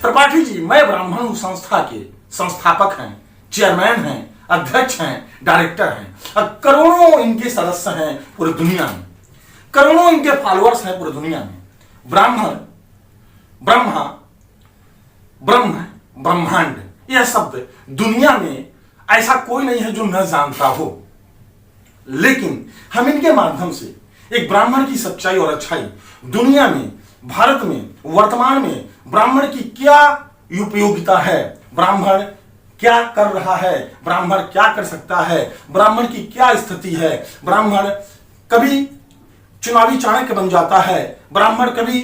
त्रिपाठी जी, मैं ब्राह्मण हूं संस्था के संस्थापक हैं, चेयरमैन हैं, अध्यक्ष हैं, डायरेक्टर हैं। करोड़ों इनके सदस्य हैं पूरी दुनिया में, करोड़ों इनके फॉलोअर्स हैं पूरी दुनिया में। ब्राह्मण, ब्रह्मा, ब्रह्म, ब्रह्मांड, यह शब्द दुनिया में ऐसा कोई नहीं है जो न जानता हो। लेकिन हम इनके माध्यम से एक ब्राह्मण की सच्चाई और अच्छाई दुनिया में, भारत में, वर्तमान में ब्राह्मण की क्या उपयोगिता है, ब्राह्मण क्या कर रहा है, ब्राह्मण क्या कर सकता है, ब्राह्मण की क्या स्थिति है, ब्राह्मण कभी चुनावी चाणक्य बन जाता है, ब्राह्मण कभी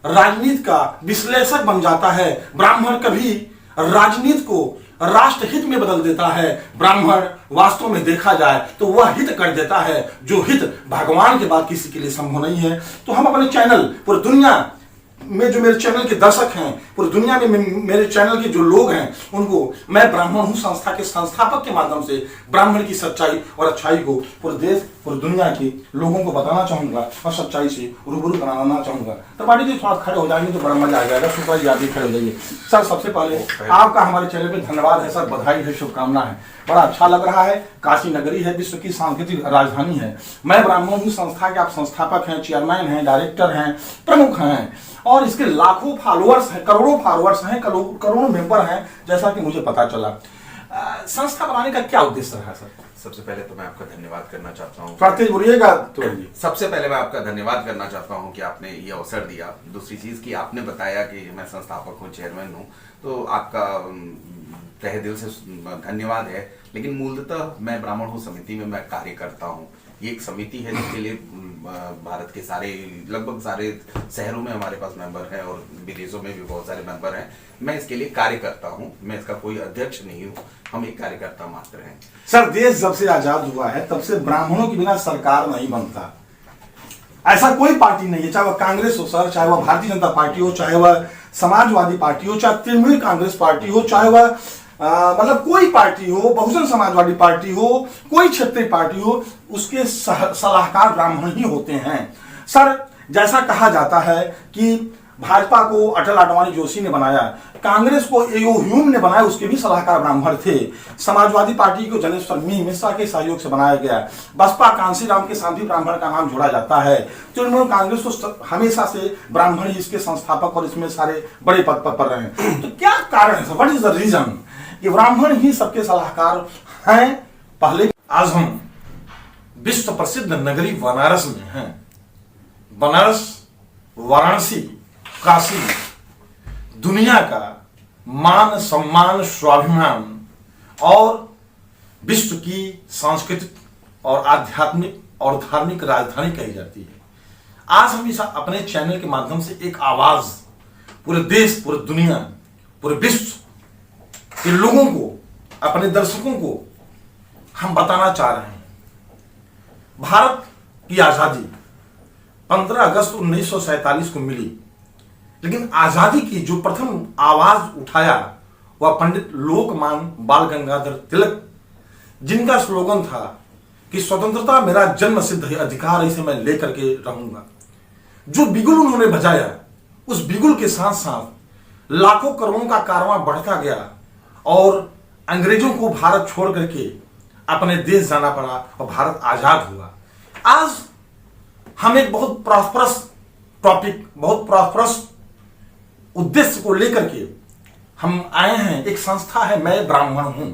राजनीति का विश्लेषक बन जाता है, ब्राह्मण कभी राजनीति को राष्ट्रहित में बदल देता है, ब्राह्मण वास्तव में देखा जाए तो वह हित कर देता है जो हित भगवान के बाद किसी के लिए संभव नहीं है। तो हम अपने चैनल पूरी दुनिया में, जो मेरे चैनल के दर्शक हैं, पूरी दुनिया में मेरे चैनल के जो लोग हैं, उनको मैं ब्राह्मण हूं संस्था के संस्थापक के माध्यम से ब्राह्मण की सच्चाई और अच्छाई को पूरे देश, पूरी दुनिया के लोगों को बताना चाहूंगा और सच्चाई से रूबरू कराना चाहूंगा। त्रिपाठी जी थोड़ा खड़े हो जाएंगे तो बड़ा मजा आ जाएगा। शुक्ला जी आप भी खड़े हो जाइए। सर, सबसे पहले आपका हमारे चैनल पे धन्यवाद है सर, बधाई है, शुभकामना है, बड़ा अच्छा लग रहा है। काशी नगरी है, विश्व की सांस्कृतिक राजधानी है। मैं ब्राह्मण हूं संस्था के आप संस्थापक हैं, चेयरमैन हैं, डायरेक्टर हैं, प्रमुख हैं और इसके लाखों फॉलोअर्स हैं, करोड़ों फॉलोअर्स हैं, करोड़ों मेंबर हैं, जैसा कि मुझे पता चला। संस्था बनाने का क्या उद्देश्य रहा सर? सबसे पहले तो मैं आपका धन्यवाद करना चाहता हूँ। प्रत्येक बोलिएगा तो सबसे पहले मैं आपका धन्यवाद करना चाहता हूँ कि आपने ये अवसर दिया। दूसरी चीज कि आपने बताया कि मैं संस्थापक हूँ, चेयरमैन हूँ, तो आपका तहे दिल से धन्यवाद है। लेकिन मूलतः मैं ब्राह्मण हूँ समिति में मैं कार्य करता हूँ। ये एक समिति है जिसके लिए भारत के सारे, लगभग सारे शहरों में हमारे पास मेंबर हैं और विदेशों में भी बहुत सारे मेंबर हैं। मैं इसके लिए कार्य करता हूं, मैं इसका कोई अध्यक्ष नहीं हूं, हम एक कार्यकर्ता मात्र हैं। सर, देश जब से आजाद हुआ है तब से ब्राह्मणों के बिना सरकार नहीं बनता। ऐसा कोई पार्टी नहीं है, चाहे वह कांग्रेस हो सर, चाहे वह भारतीय जनता पार्टी हो, चाहे वह समाजवादी पार्टी हो, चाहे तृणमूल कांग्रेस पार्टी हो, चाहे वह मतलब कोई पार्टी हो, बहुजन समाजवादी पार्टी हो, कोई क्षेत्रीय पार्टी हो, उसके सलाहकार ब्राह्मण ही होते हैं। सर, जैसा कहा जाता है कि भाजपा को अटल आडवाणी जोशी ने बनाया, कांग्रेस को एओ ह्यूम ने बनाया, उसके भी सलाहकार ब्राह्मण थे। समाजवादी पार्टी को जनेश्वर मिश्रा के सहयोग से बनाया गया। बसपा कांशीराम के साथ भी ब्राह्मण का नाम जोड़ा जाता है। तृणमूल कांग्रेस तो हमेशा से ब्राह्मण ही इसके संस्थापक और इसमें सारे बड़े पद पर रहे हैं। तो क्या कारण है, व्हाट इज द रीजन कि ब्राह्मण ही सबके सलाहकार हैं? पहले आज हम विश्व प्रसिद्ध नगरी बनारस में हैं। बनारस, वाराणसी, काशी दुनिया का मान, सम्मान, स्वाभिमान और विश्व की सांस्कृतिक और आध्यात्मिक और धार्मिक राजधानी कही जाती है। आज हम इस अपने चैनल के माध्यम से एक आवाज पूरे देश, पूरे दुनिया, पूरे विश्व के लोगों को, अपने दर्शकों को हम बताना चाह रहे हैं। भारत की आजादी 15 अगस्त 1947 को मिली, लेकिन आजादी की जो प्रथम आवाज उठाया वह पंडित लोकमान्य बाल गंगाधर तिलक, जिनका स्लोगन था कि स्वतंत्रता मेरा जन्म सिद्ध अधिकार, इसे मैं लेकर के रहूंगा। जो बिगुल उन्होंने बजाया, उस बिगुल के साथ साथ लाखों करोड़ों का कारवां बढ़ता गया और अंग्रेजों को भारत छोड़ करके अपने देश जाना पड़ा और भारत आजाद हुआ। आज हम एक बहुत प्रॉस्परस टॉपिक, बहुत प्रॉस्परस उद्देश्य को लेकर के हम आए हैं। एक संस्था है मैं ब्राह्मण हूं।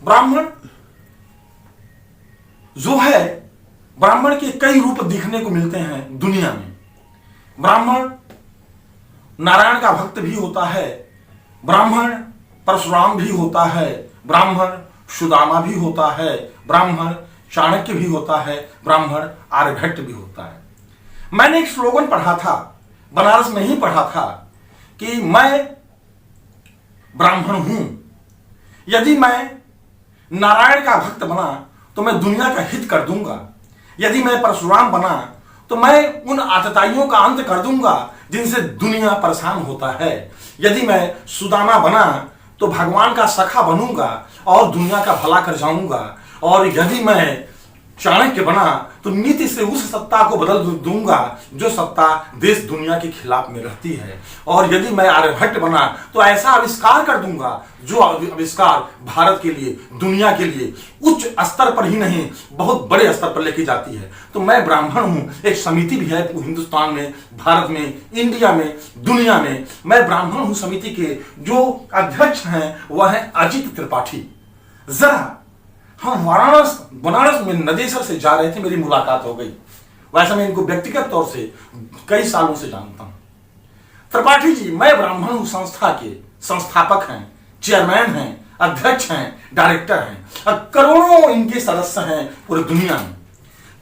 ब्राह्मण जो है, ब्राह्मण के कई रूप दिखने को मिलते हैं दुनिया में। ब्राह्मण नारायण का भक्त भी होता है, ब्राह्मण परशुराम भी होता है, ब्राह्मण सुदामा भी होता है, ब्राह्मण चाणक्य भी होता है, ब्राह्मण आर्यभट्ट भी होता है। मैंने एक स्लोगन पढ़ा था, बनारस में ही पढ़ा था कि मैं ब्राह्मण हूं, यदि मैं नारायण का भक्त बना तो मैं दुनिया का हित कर दूंगा, यदि मैं परशुराम बना तो मैं उन आतताइयों का अंत कर दूंगा जिनसे दुनिया परेशान होता है, यदि मैं सुदामा बना तो भगवान का सखा बनूंगा और दुनिया का भला कर जाऊंगा, और यदि मैं चाणक्य बना तो नीति से उस सत्ता को बदल दूंगा जो सत्ता देश दुनिया के खिलाफ में रहती है। और यदि मैं आर्यभट्ट बना तो ऐसा आविष्कार कर दूंगा जो आविष्कार भारत के लिए, दुनिया के लिए उच्च स्तर पर ही नहीं बहुत बड़े स्तर पर लेके जाती है। तो मैं ब्राह्मण हूं, एक समिति भी है हिंदुस्तान में, भारत में, इंडिया में, दुनिया में। मैं ब्राह्मण हूं समिति के जो अध्यक्ष हैं वह है अजित त्रिपाठी। जरा हम बनारस में नदेसर से जा रहे थे, मेरी मुलाकात हो गई। वैसे मैं इनको व्यक्तिगत तौर से कई सालों से जानता हूं। त्रिपाठी जी, मैं ब्राह्मण हूं संस्था के संस्थापक हैं, चेयरमैन हैं, अध्यक्ष हैं, डायरेक्टर हैं। करोड़ों इनके सदस्य हैं पूरी दुनिया में,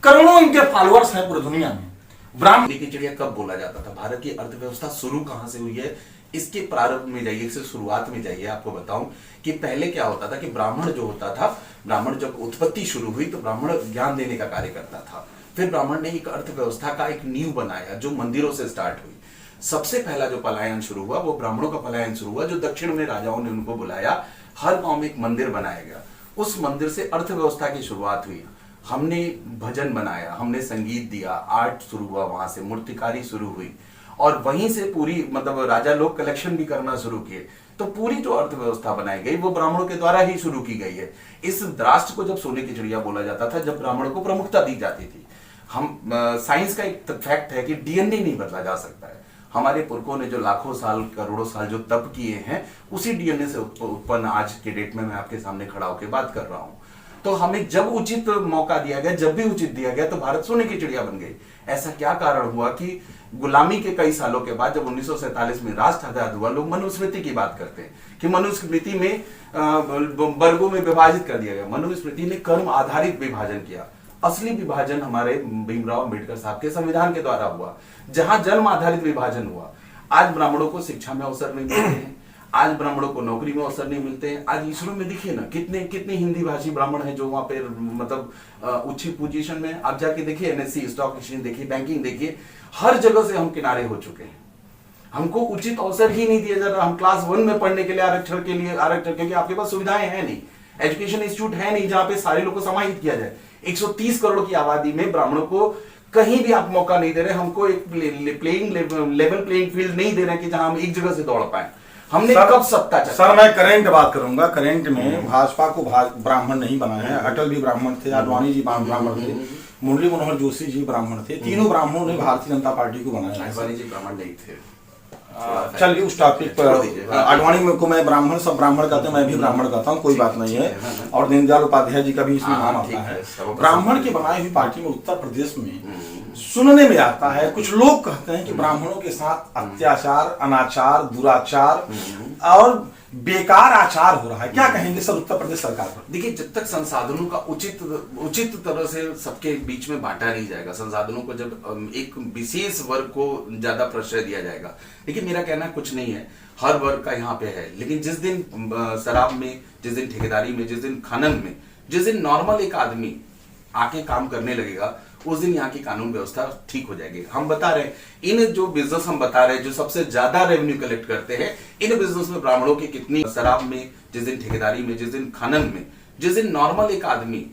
करोड़ों इनके फॉलोअर्स हैं पूरी दुनिया में। ब्राह्मण की चिड़िया कब बोला जाता था? भारत की अर्थव्यवस्था शुरू कहां से हुई है, इसके प्रारंभ में जाइए, इससे शुरुआत में जाइए। आपको बताऊं कि पहले क्या होता था कि ब्राह्मण जो होता था, ब्राह्मण जब उत्पत्ति शुरू हुई तो ब्राह्मण ज्ञान देने का कार्य करता था। फिर ब्राह्मण ने एक अर्थव्यवस्था का एक नींव बनाया जो मंदिरों से स्टार्ट हुई। सबसे पहला जो पलायन शुरू हुआ वो ब्राह्मणों का पलायन शुरू हुआ, जो दक्षिण में राजाओं ने उनको बुलाया, हर गांव में एक मंदिर बनाया गया। उस मंदिर से अर्थव्यवस्था की शुरुआत हुई। हमने भजन बनाया, हमने संगीत दिया, आर्ट शुरू हुआ, वहां से मूर्तिकारी शुरू हुई और वहीं से पूरी मतलब राजा लोग कलेक्शन भी करना शुरू किए। तो पूरी जो अर्थव्यवस्था बनाई गई वो ब्राह्मणों के द्वारा ही शुरू की गई है। इस राष्ट्र को जब सोने की चिड़िया बोला जाता था, जब ब्राह्मणों को प्रमुखता दी जाती थी। हम साइंस का एक फैक्ट है कि डीएनए नहीं बदला जा सकता है। हमारे पुरखों ने जो लाखों साल, करोड़ों साल जो तप किए हैं, उसी डीएनए से उत्पन्न आज के डेट में मैं आपके सामने खड़ा होकर बात कर रहा हूं। तो हमें जब उचित मौका दिया गया, जब भी उचित दिया गया, तो भारत सोने की चिड़िया बन गई। ऐसा क्या कारण हुआ कि गुलामी के कई सालों के बाद जब 1947 में राष्ट्र आजाद हुआ, लोग मनुस्मृति की बात करते हैं कि मनुस्मृति में वर्गों में विभाजित कर दिया गया। मनुस्मृति ने कर्म आधारित विभाजन किया। असली विभाजन हमारे भीमराव अंबेडकर साहब के संविधान के द्वारा हुआ, जहां जन्म आधारित विभाजन हुआ। आज ब्राह्मणों को शिक्षा में अवसर नहीं मिलते हैं, आज ब्राह्मणों को नौकरी में अवसर नहीं मिलते हैं। आज इसरो में देखिए ना कितने हिंदी भाषी ब्राह्मण हैं जो वहां पे मतलब उच्च पोजीशन में। आप जाके देखिए, एनएससी, स्टॉक एक्सचेंज देखिए, बैंकिंग देखिए, हर जगह से हम किनारे हो चुके हैं। हमको उचित अवसर ही नहीं दिया जा रहा। हम क्लास 1 में पढ़ने के लिए आरक्षण क्योंकि आपके पास सुविधाएं हैं नहीं, एजुकेशन इंस्टीट्यूट है नहीं जहां पे सारे लोगों को समाहित किया जाए। 130 करोड़ की आबादी में ब्राह्मणों को कहीं भी आप मौका नहीं दे रहे। हमको एक लेवल प्लेइंग फील्ड नहीं दे रहे कि जहां हम एक जगह से दौड़ पाए। हमने कब सत्ता चाहिए? सर मैं करेंट बात करूंगा। करेंट में भाजपा को ब्राह्मण नहीं बनाया है। अटल भी ब्राह्मण थे, आडवाणी जी ब्राह्मण थे, मुरली मनोहर जोशी जी ब्राह्मण थे। तीनों ब्राह्मणों ने भारतीय जनता पार्टी को बनाया। आडवाणी जी ब्राह्मण नहीं थे। चलिए उस टॉपिक पर, आडवाणी को मैं ब्राह्मण, सब ब्राह्मण कहते हैं, मैं भी ब्राह्मण कहता हूँ, कोई बात नहीं है। और दीनदयाल उपाध्याय जी का भी इसमें नाम आता है। ब्राह्मण की बनाई हुई पार्टी में उत्तर प्रदेश में सुनने में आता है, कुछ लोग कहते हैं कि ब्राह्मणों के साथ अत्याचार, अनाचार, दुराचार और बेकार आचार हो रहा है। क्या कहेंगे सर उत्तर प्रदेश सरकार पर? देखिए, जब तक संसाधनों का उचित तरह से सबके बीच में बांटा नहीं जाएगा, संसाधनों को जब एक विशेष वर्ग को ज्यादा प्रश्रय दिया जाएगा। लेकिन मेरा कहना कुछ नहीं है, हर वर्ग का यहाँ पे है। लेकिन जिस दिन शराब में, जिस दिन ठेकेदारी में, जिस दिन खनन में, जिस दिन नॉर्मल एक आदमी आके काम करने लगेगा, उस दिन यहाँ की कानून व्यवस्था ठीक हो जाएगी। हम बता रहे हैं, इन जो बिजनेस हम बता रहे हैं जो सबसे ज्यादा रेवेन्यू कलेक्ट करते हैं, इन बिजनेस में ब्राह्मणों की कितनी, शराब में, जिस दिन ठेकेदारी में, जिस दिन खनन में, जिस दिन नॉर्मल एक आदमी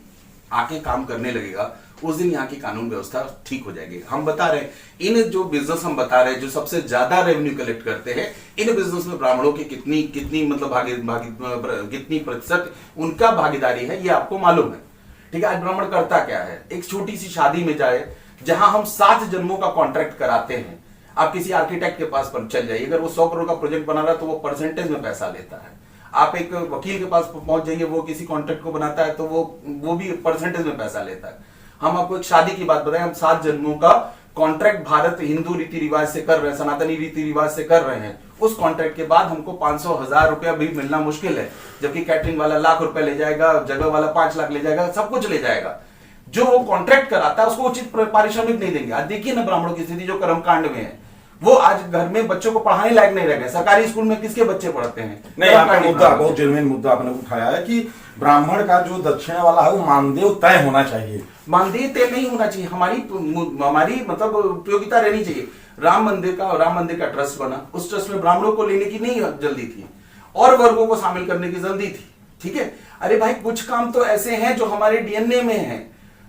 आके काम करने लगेगा, उस दिन यहाँ की कानून व्यवस्था ठीक हो जाएगी। हम बता रहे हैं, इन जो बिजनेस हम बता रहे हैं जो सबसे ज्यादा रेवेन्यू कलेक्ट करते हैं, इन बिजनेस में ब्राह्मणों की कितनी मतलब कितनी प्रतिशत उनका भागीदारी है, ये आपको मालूम है। ठीक है, आज ब्राह्मण करता क्या है? एक छोटी सी शादी में जाए जहां हम 7 जन्मों का कॉन्ट्रैक्ट कराते हैं। आप किसी आर्किटेक्ट के पास पर चल जाइए, अगर वो 100 करोड़ का प्रोजेक्ट बना रहा है तो वो परसेंटेज में पैसा लेता है। आप एक वकील के पास पहुंच जाइए, वो किसी कॉन्ट्रैक्ट को बनाता है तो वो भी परसेंटेज में पैसा लेता है। हम आपको एक शादी की बात बताएं, हम 7 जन्मों का कॉन्ट्रैक्ट भारत हिंदू रीति रिवाज से कर रहे हैं, सनातनी रीति रिवाज से कर रहे हैं। उस कॉन्ट्रैक्ट के बाद हमको 500,000 रुपया भी मिलना मुश्किल है, जबकि कैटरिंग वाला लाख रुपए ले जाएगा, जगह वाला 5 लाख ले जाएगा, सब कुछ ले जाएगा। जो वो कॉन्ट्रैक्ट कराता है उसको उचित पारिश्रमिक नहीं देंगे। आज देखिए ना ब्राह्मणों की स्थिति जो कर्मकांड में है, वो आज घर में बच्चों को पढ़ाने लायक नहीं रह गए। सरकारी स्कूल में किसके बच्चे पढ़ते हैं? नहीं, आपका मुद्दा बहुत जेन्युइन मुद्दा आपने उठाया है कि ब्राह्मण का जो दक्षिण वाला है वो मानदेय तय होना चाहिए। मानदेय तय नहीं होना चाहिए, हमारी मतलब उपयोगिता रहनी चाहिए। राम मंदिर का ट्रस्ट बना, उस ट्रस्ट में ब्राह्मणों को लेने की नहीं जल्दी थी और वर्गों को शामिल करने की जल्दी थी। ठीक है, अरे भाई कुछ काम तो ऐसे हैं जो हमारे डीएनए में है।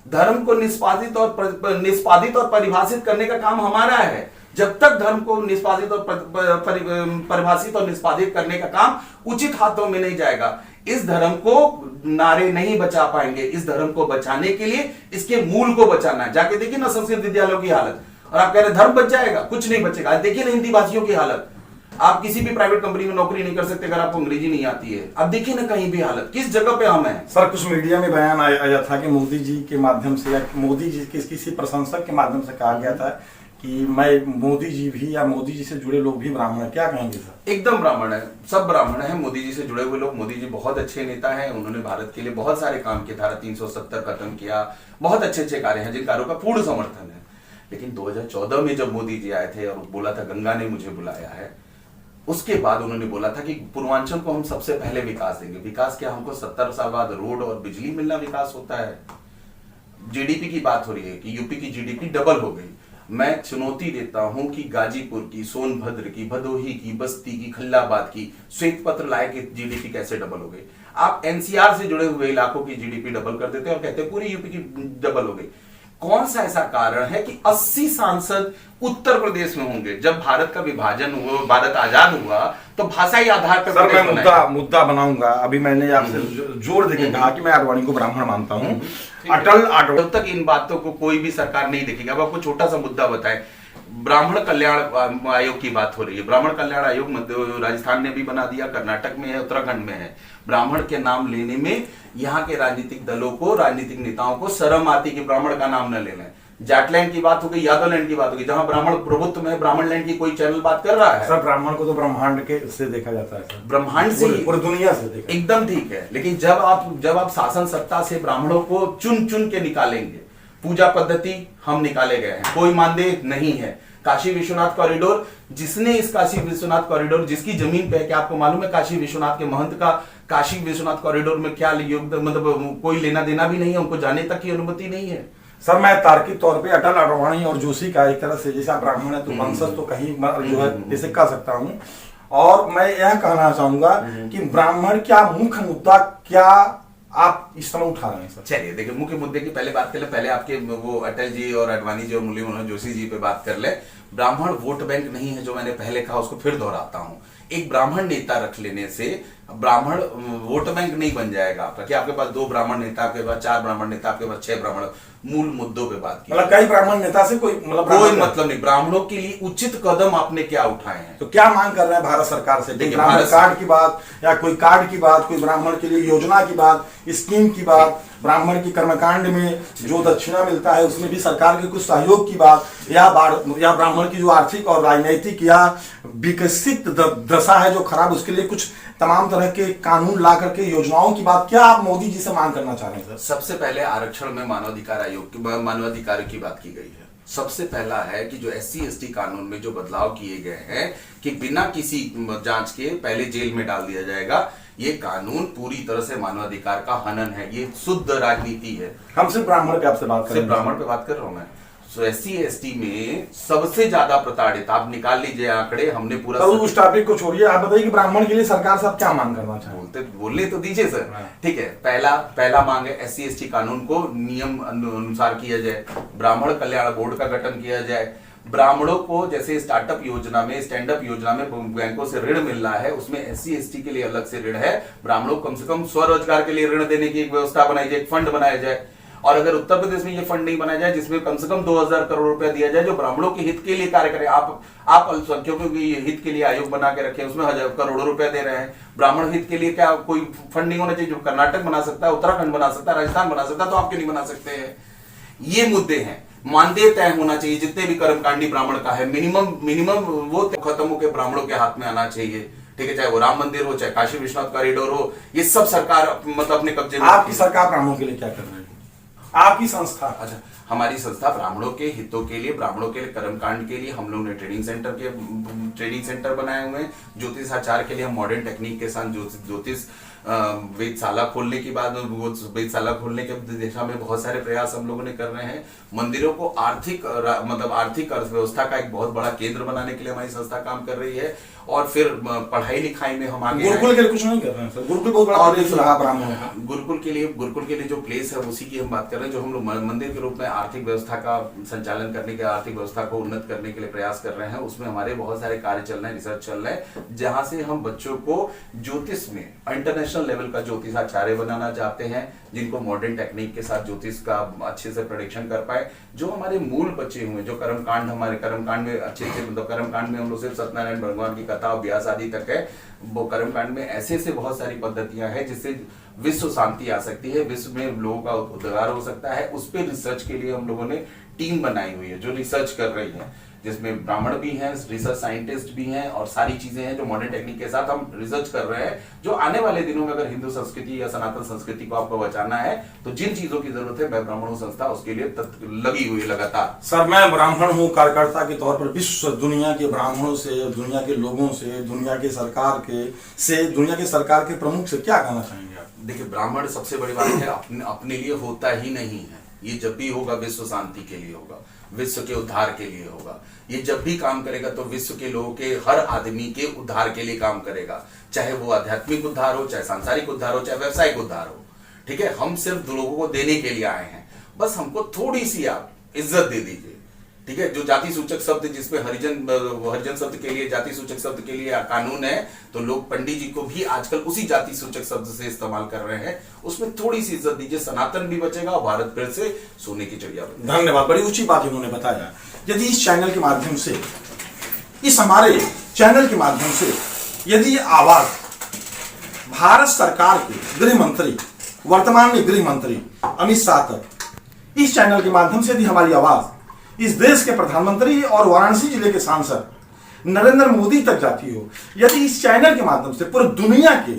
धर्म को निष्पादित और परिभाषित करने का काम हमारा है। जब तक धर्म को निष्पादित और परिभाषित और निष्पादित करने का काम उचित हाथों में नहीं जाएगा, इस धर्म को नारे नहीं बचा पाएंगे। इस धर्म को बचाने के लिए इसके मूल को बचाना है। जाके देखिए ना संस्कृत विद्यालयों की हालत, और आप कह रहे धर्म बच जाएगा, कुछ नहीं बचेगा। देखिए ना हिंदी भाषियों की हालत, आप किसी भी प्राइवेट कंपनी में नौकरी नहीं कर सकते अगर आपको अंग्रेजी नहीं आती है। अब देखिए ना कहीं भी हालत, किस जगह पे हम हैं। सर कुछ मीडिया में बयान आया था कि मोदी जी के माध्यम से या मोदी जी के किसी प्रशंसक के माध्यम से कहा गया था कि मैं मोदी जी भी या मोदी जी से जुड़े लोग भी ब्राह्मण है, क्या कहेंगे सर? एकदम ब्राह्मण है, सब ब्राह्मण है। मोदी जी से जुड़े हुए लोग, मोदी जी बहुत अच्छे नेता हैं, उन्होंने भारत के लिए बहुत सारे काम किए, धारा 370 खत्म किया, बहुत अच्छे अच्छे कार्य हैं जिन कार्यों का पूर्ण समर्थन है। लेकिन 2014 में जब मोदी जी आए थे और बोला था गंगा ने मुझे बुलाया है, उसके बाद उन्होंने बोला था कि पूर्वांचल को हम सबसे पहले विकास देंगे। विकास क्या, हमको 70 साल बाद रोड और बिजली मिलना विकास होता है? जीडीपी की बात हो रही है कि यूपी की जीडीपी डबल हो गई। मैं चुनौती देता हूं कि गाजीपुर की, सोनभद्र की, भदोही की, बस्ती की, खल्लाबाद की श्वेत पत्र लाए कि जीडीपी कैसे डबल हो गई। आप एनसीआर से जुड़े हुए इलाकों की जीडीपी डबल कर देते हैं और कहते हैं पूरी यूपी की डबल हो गई। कौन सा ऐसा कारण है कि 80 सांसद उत्तर प्रदेश में होंगे? जब भारत का विभाजन हुआ, भारत आजाद हुआ, तो भाषाई आधार पर सर मैं मुद्दा बनाऊंगा। अभी मैंने आपसे जोर देकर कहा कि मैं आडवाणी को ब्राह्मण मानता हूँ। अटल जब तक इन बातों को कोई भी सरकार नहीं देखेगी। अब आपको छोटा सा मुद्दा बताए, ब्राह्मण कल्याण आयोग की बात हो रही है। ब्राह्मण कल्याण आयोग राजस्थान ने भी बना दिया, कर्नाटक में है, उत्तराखंड में है। ब्राह्मण के नाम लेने में यहाँ के राजनीतिक दलों को, राजनीतिक नेताओं को शर्म आती कि ब्राह्मण का नाम न ले लें। जाटलैंड की बात हो गई, यादवलैंड की बात हो गई, जहां ब्राह्मण प्रभुत्व में ब्राह्मण लैंड की कोई चैनल बात कर रहा है? सर ब्राह्मण को तो ब्रह्मांड के से देखा जाता है सर, ब्रह्मांड से, पूरी दुनिया से देखा। एकदम ठीक है, लेकिन जब आप शासन सत्ता से ब्राह्मणों को चुन चुन के निकालेंगे, पूजा पद्धति हम निकाले गए हैं, कोई मानदेय नहीं है। काशी विश्वनाथ कॉरिडोर, जिसने इस काशी विश्वनाथ कॉरिडोर, जिसकी जमीन पे है, क्या आपको मालूम है काशी विश्वनाथ के महंत का काशी विश्वनाथ कॉरिडोर में क्या योगदान, मतलब कोई लेना देना भी नहीं है, उनको जाने तक की अनुमति नहीं है। सर मैं तार्किक तौर पे अटल आडवाणी और जोशी का एक तरह से, जैसे आप ब्राह्मण है तो वंशज तो कहीं जो है जैसे कह सकता हूँ, और मैं यह कहना चाहूंगा कि ब्राह्मण क्या मुख्य मुद्दा क्या आप इस समय उठा रहे हैं सर? चलिए देखिए, मुख्य मुद्दे की पहले बात कर ले, पहले आपके वो अटल जी और अडवाणी जी और मुरली मनोहर जोशी जी पे बात कर ले। ब्राह्मण वोट बैंक नहीं है, जो मैंने पहले कहा उसको फिर दोहराता हूं। एक ब्राह्मण नेता रख लेने से ब्राह्मण वोट बैंक नहीं बन जाएगा आपका कि आपके पास 2 ब्राह्मण नेता, आपके पास 4 ब्राह्मण नेता, आपके पास 6 ब्राह्मण। मूल मुद्दों पे बात की, मतलब कई ब्राह्मण नेता से कोई मतलब नहीं। ब्राह्मणों के लिए उचित कदम आपने क्या उठाए हैं? तो क्या मांग कर रहे हैं भारत सरकार से? देखिए, ब्राह्मण कार्ड की बात, या कोई कार्ड की बात, कोई ब्राह्मण के लिए योजना की बात, स्कीम की बात, ब्राह्मण की कर्मकांड में जो दक्षिणा मिलता है उसमें भी सरकार के कुछ सहयोग की बात, या ब्राह्मण की जो आर्थिक और राजनीतिक या विकसित दशा है जो खराब, उसके लिए कुछ तमाम तरह के कानून ला करके योजनाओं की बात, क्या आप मोदी जी से मांग करना चाह रहे हैं सर? सबसे पहले आरक्षण में मानवाधिकारों की बात की गई है। सबसे पहला है कि जो SC/ST कानून में जो बदलाव किए गए हैं कि बिना किसी जांच के पहले जेल में डाल दिया जाएगा, ये कानून पूरी तरह से मानवाधिकार का हनन है। ये शुद्ध राजनीति है। हम सिर्फ ब्राह्मण पे आपसे बात कर रहे हैं, ब्राह्मण पे बात कर रहा हूं मैं। SC/ST में सबसे ज्यादा प्रताड़ित, आप निकाल लीजिए आंकड़े, हमने पूरा तो उस टॉपिक को छोड़िए, आप बताइए कि ब्राह्मण के लिए सरकार से आप क्या मांग करना चाहते? बोलने तो दीजिए सर। ठीक है, पहला मांग है SC/ST कानून को नियम अनुसार किया जाए, ब्राह्मण कल्याण बोर्ड का गठन किया जाए। ब्राह्मणों को जैसे स्टार्टअप योजना में, स्टैंड अप योजना में बैंकों से ऋण मिल रहा है, उसमें SC/ST के लिए अलग से ऋण है। ब्राह्मणों को कम से कम स्वरोजगार के लिए ऋण देने की एक व्यवस्था बनाई जाए, एक फंड बनाया जाए। और अगर उत्तर प्रदेश में ये फंड नहीं बनाया जाए जिसमें कम से कम 2000 करोड़ रुपया दिया जाए, जो ब्राह्मणों के हित के लिए कार्य करे। आप अल्पसंख्यकों के हित के लिए आयोग बना के रखे, उसमें करोड़ों रुपया दे रहे हैं। ब्राह्मण हित के लिए क्या कोई फंड नहीं होना चाहिए? जो कर्नाटक बना सकता है, उत्तराखंड बना सकता है, राजस्थान बना सकता है, तो आप क्यों नहीं बना सकते हैं? ये मुद्दे हैं। मानदेय तय होना चाहिए, जितने भी कर्मकांडी ब्राह्मण का है, मिनिमम वो खत्म होकर ब्राह्मणों के हाथ में आना चाहिए। ठीक है, चाहे वो राम मंदिर हो, चाहे काशी विश्वनाथ कॉरिडोर हो, ये सब सरकार मतलब अपने कब्जे में। आपकी सरकार ब्राह्मणों के लिए क्या कर रही है? आपकी संस्था? अच्छा, हमारी संस्था ब्राह्मणों के हितों के लिए, ब्राह्मणों के कर्मकांड के लिए हम लोग ने ट्रेनिंग सेंटर बनाए हुए हैं। ज्योतिषाचार के लिए हम मॉडर्न टेक्निक के साथ ज्योतिष वेधशाला खोलने की बात, वो वेधशाला खोलने के दिशा में बहुत सारे प्रयास हम लोगों ने कर रहे हैं। मंदिरों को मतलब आर्थिक अर्थव्यवस्था का एक बहुत बड़ा केंद्र बनाने के लिए हमारी संस्था काम कर रही है। और फिर पढ़ाई लिखाई में हम आगे गुरुकुल के लिए कुछ नहीं कर रहे हैं सर? गुरुकुल बहुत बड़ा प्लेस रहा ब्राह्मणों का। गुरुकुल के लिए जो प्लेस है उसी की हम बात कर रहे हैं, जो हम लोग मंदिर के रूप में आर्थिक व्यवस्था का संचालन करने के, आर्थिक व्यवस्था को उन्नत करने के लिए प्रयास कर रहे हैं। उसमें हमारे बहुत सारे कार्य चल रहे हैं, रिसर्च चल रहा है, जहां से हम बच्चों को ज्योतिष में इंटरनेशनल लेवल का ज्योतिषाचार्य बनाना चाहते हैं, जिनको मॉडर्न टेक्निक के साथ ज्योतिष का अच्छे से प्रेडिक्शन कर पाए। जो हमारे मूल बच्चे हुए, जो हमारे कर्मकांड में अच्छे से, मतलब कर्मकांड में हम लोग सिर्फ सत्यनारायण भगवान की कथा, अभ्यास आदि तक है, वो कर्मकांड में ऐसे ऐसे बहुत सारी पद्धतियां हैं जिससे विश्व शांति आ सकती है, विश्व में लोगों का उद्धार हो सकता है। उस पर रिसर्च के लिए हम लोगों ने टीम बनाई हुई है जो रिसर्च कर रही है, जिसमें ब्राह्मण भी हैं, रिसर्च साइंटिस्ट भी हैं, और सारी चीजें हैं जो मॉडर्न टेक्निक के साथ हम रिसर्च कर रहे हैं, जो आने वाले दिनों में अगर हिंदू संस्कृति या सनातन संस्कृति को आपको बचाना है तो जिन चीजों की जरूरत है, मैं ब्राह्मणों संस्था उसके लिए लगी हुई लगातार। सर, मैं ब्राह्मण हूँ, कार्यकर्ता के तौर पर विश्व दुनिया के ब्राह्मणों से, दुनिया के लोगों से, दुनिया के सरकार के प्रमुख से क्या कहना चाहेंगे आप? देखिए, ब्राह्मण सबसे बड़ी बात है अपने लिए होता ही नहीं है। ये जब भी होगा विश्व शांति के लिए होगा, विश्व के उद्धार के लिए होगा। ये जब भी काम करेगा तो विश्व के लोगों के, हर आदमी के उद्धार के लिए काम करेगा, चाहे वो आध्यात्मिक उद्धार हो, चाहे सांसारिक उद्धार हो, चाहे व्यवसायिक उद्धार हो। ठीक है, हम सिर्फ लोगों को देने के लिए आए हैं, बस हमको थोड़ी सी आप इज्जत दे दीजिए। ठीक है, जो जाति सूचक शब्द, जिसमें हरिजन शब्द के लिए, जाति सूचक शब्द के लिए कानून है, तो लोग पंडित जी को भी आजकल उसी जाति सूचक शब्द से इस्तेमाल कर रहे हैं। उसमें थोड़ी सी इज्जत दीजिए, सनातन भी बचेगा और भारत फिर से सोने की चिड़िया बनेगा। धन्यवाद, बड़ी ऊंची बात इन्होंने बताया। यदि इस चैनल के माध्यम से, इस हमारे चैनल के माध्यम से यदि आवाज भारत सरकार के गृह मंत्री, वर्तमान में गृह मंत्री अमित शाह तक, इस चैनल के माध्यम से यदि हमारी आवाज इस देश के प्रधानमंत्री और वाराणसी जिले के सांसद नरेंद्र मोदी तक जाती हो, यदि इस चैनल के माध्यम से पूरी दुनिया के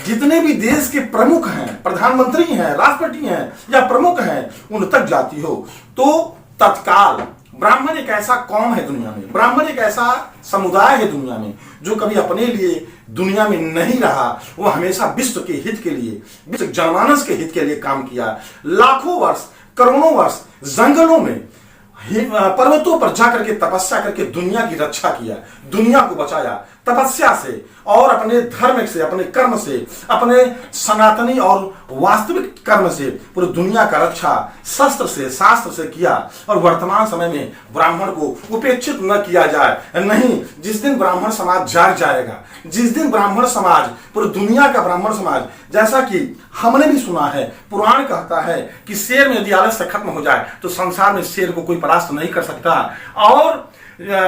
जितने भी देश के प्रमुख हैं, प्रधानमंत्री हैं, राष्ट्रपति हैं या प्रमुख हैं, उन तक जाती हो, तो तत्काल ब्राह्मण एक ऐसा कौम है दुनिया में, ब्राह्मण एक ऐसा समुदाय है दुनिया में जो कभी अपने लिए दुनिया में नहीं रहा, वो हमेशा विश्व के हित के लिए, विश्व जनमानस के हित के लिए काम किया। लाखों वर्ष, करोड़ों वर्ष जंगलों में, पर्वतों पर जाकर के तपस्या करके दुनिया की रक्षा किया, दुनिया को बचाया तपस्या से और अपने धर्म से, अपने कर्म से, अपने सनातनी और वास्तविक कर्म से पूरी दुनिया का रक्षा शस्त्र से, शास्त्र से किया। और वर्तमान समय में ब्राह्मण को उपेक्षित न किया जाए। नहीं, जिस दिन ब्राह्मण समाज जाग जाएगा, जिस दिन ब्राह्मण समाज, पूरी दुनिया का ब्राह्मण समाज, जैसा कि हमने भी सुना है, पुराण कहता है कि शेर में यदि आलस्य खत्म हो जाए तो संसार में शेर को कोई परास्त नहीं कर सकता, और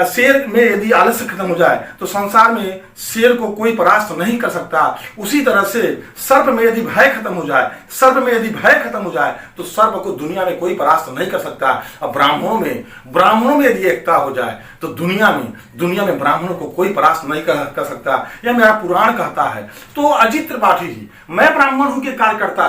शेर में यदि आलस्य खत्म हो जाए तो संसार में शेर को कोई परास्त नहीं कर सकता। उसी तरह से सर्प में यदि भय खत्म हो जाए, सर्प में यदि भय खत्म हो जाए तो सर्प को दुनिया में कोई परास्त नहीं कर सकता। अब ब्राह्मणों में यदि एकता हो जाए तो दुनिया में ब्राह्मणों को कोई परास्त नहीं कर सकता। यह मेरा पुराण कहता है। तो अजित त्रिपाठी जी, मैं ब्राह्मण हूं के कार्यकर्ता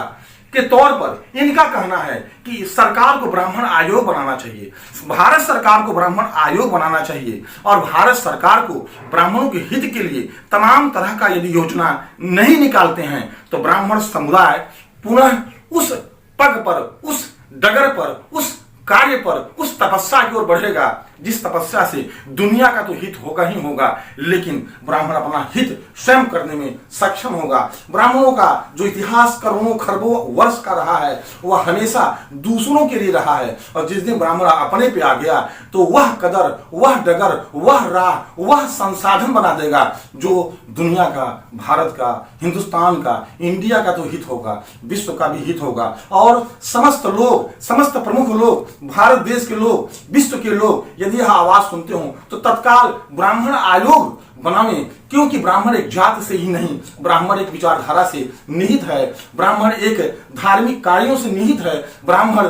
के तौर पर इनका कहना है कि सरकार को ब्राह्मण आयोग बनाना चाहिए, भारत सरकार को ब्राह्मण आयोग बनाना चाहिए, और भारत सरकार को ब्राह्मणों के हित के लिए तमाम तरह का यदि योजना नहीं निकालते हैं तो ब्राह्मण समुदाय पुनः उस पग पर, उस डगर पर, उस कार्य पर, उस तपस्या की ओर बढ़ेगा जिस तपस्या से दुनिया का तो हित होगा ही होगा, लेकिन ब्राह्मण अपना हित स्वयं करने में सक्षम होगा। ब्राह्मणों का जो इतिहास करोड़ों खरबों वर्ष का रहा है वह हमेशा दूसरों के लिए रहा है, और जिस दिन ब्राह्मण अपने पे आ गया तो वह कदर, वह डगर, वह राह, वह संसाधन बना देगा जो दुनिया का, भारत का, हिंदुस्तान का, इंडिया का तो हित होगा, विश्व का भी हित होगा। और समस्त लोग, समस्त प्रमुख लोग, भारत देश के लोग, विश्व के लोग यदि यह आवाज सुनते हो तो तत्काल ब्राह्मण आयोग बनावे, क्योंकि ब्राह्मण एक जात से ही नहीं, ब्राह्मण एक विचारधारा से निहित है, ब्राह्मण एक धार्मिक कार्यों से निहित है, ब्राह्मण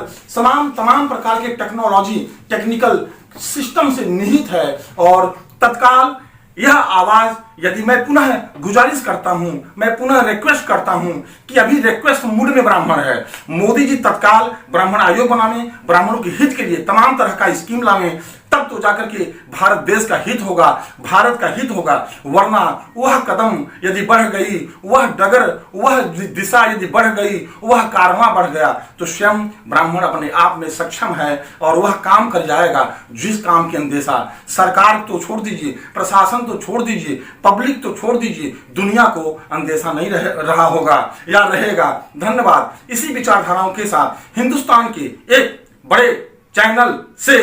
तमाम प्रकार के टेक्नोलॉजी, टेक्निकल सिस्टम से निहित है। और तत्काल यह आवाज यदि मैं पुनः गुजारिश करता हूं, मैं पुनः रिक्वेस्ट करता हूं कि अभी रिक्वेस्ट मूड में ब्राह्मण है, मोदी जी तत्काल ब्राह्मण आयोग बनावे, ब्राह्मणों के हित के लिए तमाम तरह का स्कीम लावे, तब तो जाकर के भारत देश का हित होगा, भारत का हित होगा। वरना वह कदम यदि बढ़ गई, वह डगर, वह दिशा यदि बढ़ गई, वह कारवां बढ़ गया, तो स्वयं ब्राह्मण अपने आप में सक्षम है और वह काम कर जाएगा जिस काम की अंदेशा सरकार तो छोड़ दीजिए, प्रशासन तो छोड़ दीजिए, पब्लिक तो छोड़ दीजिए, दुनिया को अंदेशा नहीं रहा होगा या रहेगा। धन्यवाद। इसी विचारधाराओं के साथ हिंदुस्तान के एक बड़े चैनल से